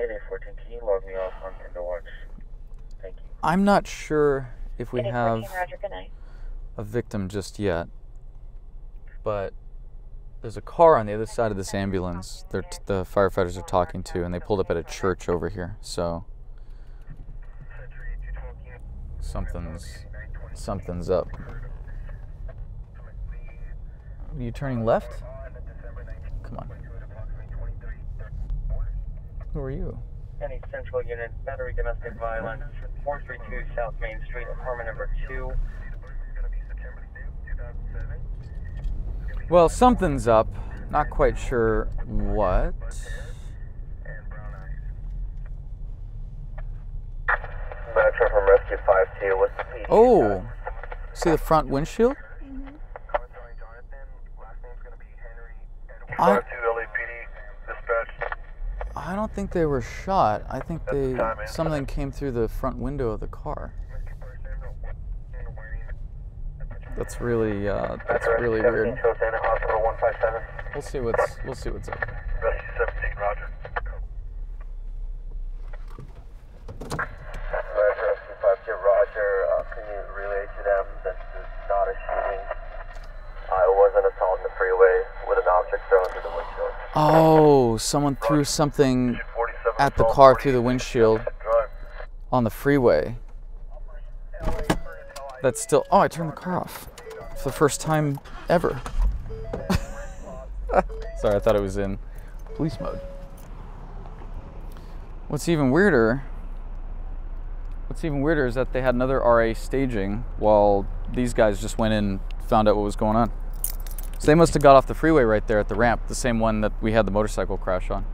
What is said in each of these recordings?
8814, can you log me off on Tinderwatch? Thank you. I'm not sure if we have 8814, Roger, good night. a victim just yet, but there's a car on the other side of this ambulance the firefighters are talking to, and they pulled up at a church over here, so something's up. Are you turning left? Come on. Who are you? Any central unit, battery domestic violence, 432 South Main Street, apartment number 2. Well, something's up. Not quite sure what. Metro from Rescue 5-2, what's the PD? Oh, see the front windshield? I don't think they were shot. I think something came through the front window of the car. That's really weird. We'll see what's up. Rescue 17, Roger. Rescue 5-2, Roger. Can you relay to them that this is not a shooting? It was an assault in the freeway with an object thrown through the windshield. Oh, someone threw something at the car through the windshield on the freeway. That's still... Oh, I turned the car off for the first time ever. Sorry, I thought it was in police mode. What's even weirder is that they had another RA staging while these guys just went in and found out what was going on. So they must have got off the freeway right there at the ramp, the same one that we had the motorcycle crash on.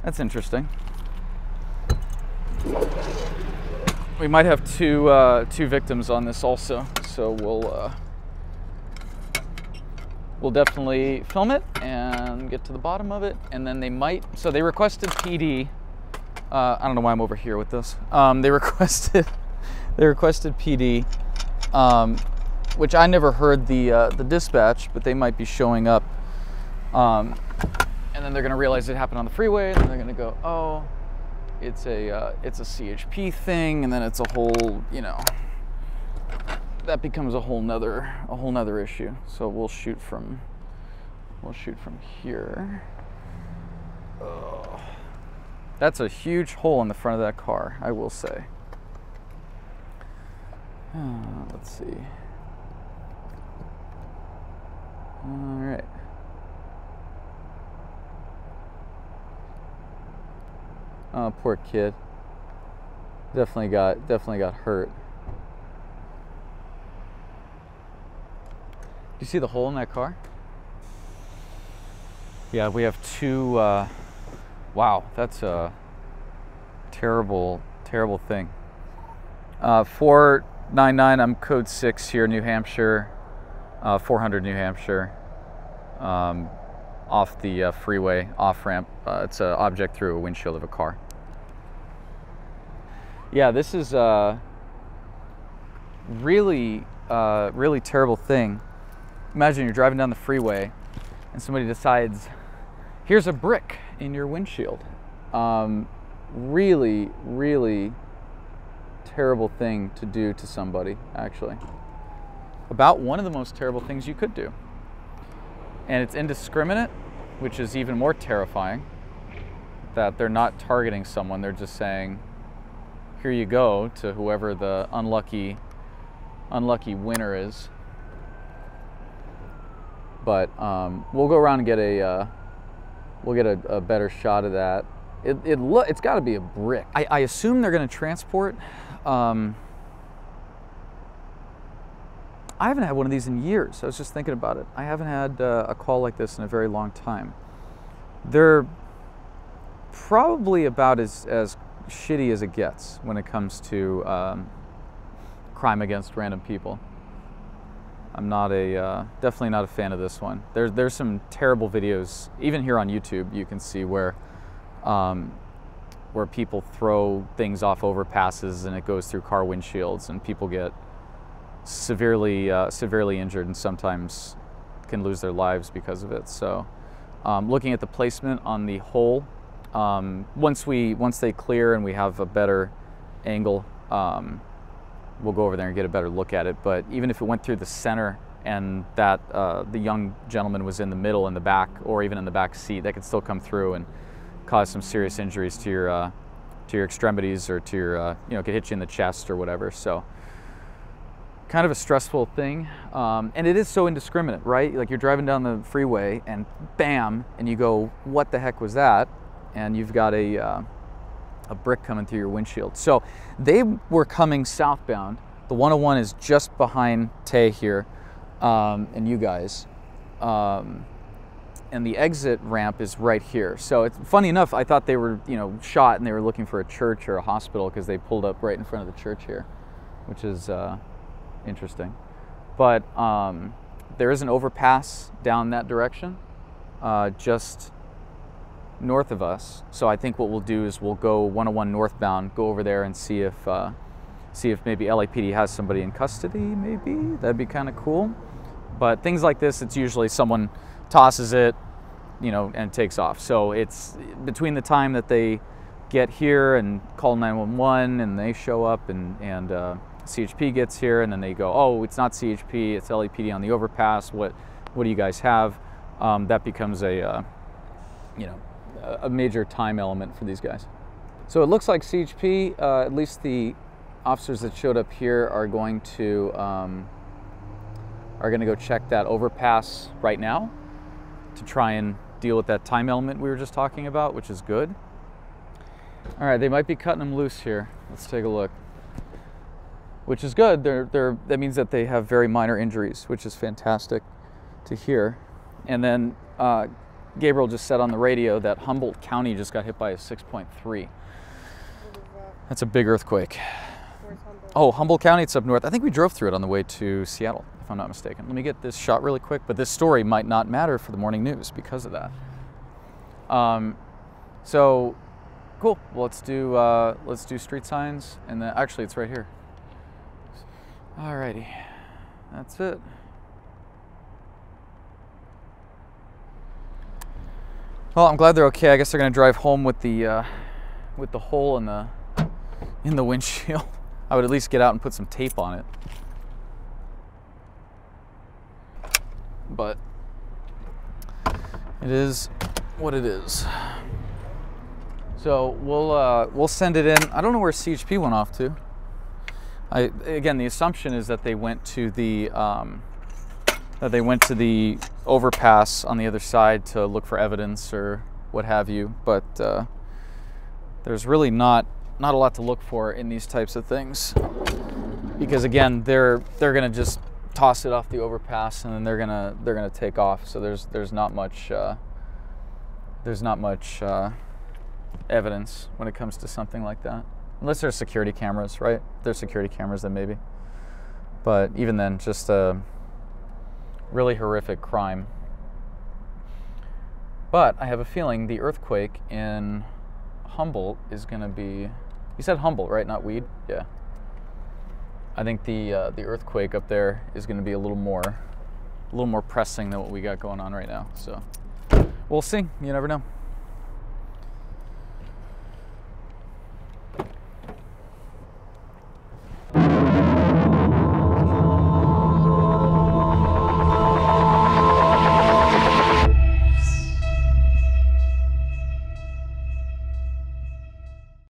That's interesting. We might have two victims on this also, so we'll definitely film it and get to the bottom of it, and then they might. So they requested PD. I don't know why I'm over here with this. They requested PD, which I never heard the dispatch, but they might be showing up, and then they're gonna realize it happened on the freeway, and then they're gonna go, oh, it's a CHP thing, and then it's a whole, that becomes a whole nother issue. So we'll shoot from here. Oh, that's a huge hole in the front of that car, I will say. Let's see. All right. Oh, poor kid. Definitely got hurt. Do you see the hole in that car? Yeah, we have two. Wow, that's a terrible thing. 499. I'm code 6 here, New Hampshire. 400 New Hampshire. Off the freeway, off ramp. It's an object through a windshield of a car. Yeah, this is a really terrible thing. Imagine you're driving down the freeway and somebody decides, here's a brick in your windshield. Really terrible thing to do to somebody, actually. About one of the most terrible things you could do. And it's indiscriminate, which is even more terrifying, that they're not targeting someone, they're just saying, here you go, to whoever the unlucky winner is. But we'll go around and get we'll get a better shot of that. It's got to be a brick. I assume they're going to transport. I haven't had one of these in years. I was just thinking about it. I haven't had a call like this in a very long time. They're probably about as shitty as it gets when it comes to crime against random people. I'm not definitely not a fan of this one. There's some terrible videos, even here on YouTube. You can see where people throw things off overpasses and it goes through car windshields, and people get severely injured and sometimes can lose their lives because of it. So looking at the placement on the hole, once they clear and we have a better angle, we'll go over there and get a better look at it. But even if it went through the center and that the young gentleman was in the middle, in the back, or even in the back seat, that could still come through and cause some serious injuries to your extremities, or to your could hit you in the chest or whatever. So kind of a stressful thing, and it is so indiscriminate, right? Like, you're driving down the freeway and bam, and you go, what the heck was that? And you've got a brick coming through your windshield. So they were coming southbound. The 101 is just behind Tay here, and you guys, and the exit ramp is right here. So it's funny enough, I thought they were shot and they were looking for a church or a hospital, because they pulled up right in front of the church here, which is interesting. But there is an overpass down that direction, just north of us. So I think what we'll do is we'll go 101 northbound, go over there and see if maybe LAPD has somebody in custody. Maybe that'd be kind of cool. But things like this, it's usually someone tosses it, and takes off. So it's between the time that they get here and call 911 and they show up and CHP gets here, and then they go, oh, it's not CHP, it's LAPD on the overpass. What do you guys have? That becomes a major time element for these guys. So it looks like CHP, at least the officers that showed up here, are going to go check that overpass right now to try and deal with that time element we were just talking about, which is good. All right, they might be cutting them loose here. Let's take a look. Which is good. That means that they have very minor injuries, which is fantastic to hear. And then Gabriel just said on the radio that Humboldt County just got hit by a 6.3. That's a big earthquake. Where's Humboldt? Oh, Humboldt County, it's up north. I think we drove through it on the way to Seattle, if I'm not mistaken. Let me get this shot really quick, but this story might not matter for the morning news because of that. So cool. Well, let's do street signs, and then actually it's right here. Alrighty, that's it. Well, I'm glad they're okay. I guess they're gonna drive home with the hole in the windshield. I would at least get out and put some tape on it. But it is what it is. So we'll send it in. I don't know where CHP went off to. Again, the assumption is that they went to the overpass on the other side to look for evidence or what have you. But there's really not a lot to look for in these types of things, because again, they're gonna just toss it off the overpass and then they're gonna take off. So there's not much evidence when it comes to something like that. Unless there's security cameras, right? If there's security cameras, then maybe. But even then, just a really horrific crime. But I have a feeling the earthquake in Humboldt is going to be... You said Humboldt, right? Not Weed? Yeah. I think the earthquake up there is going to be a little more pressing than what we got going on right now. So we'll see. You never know.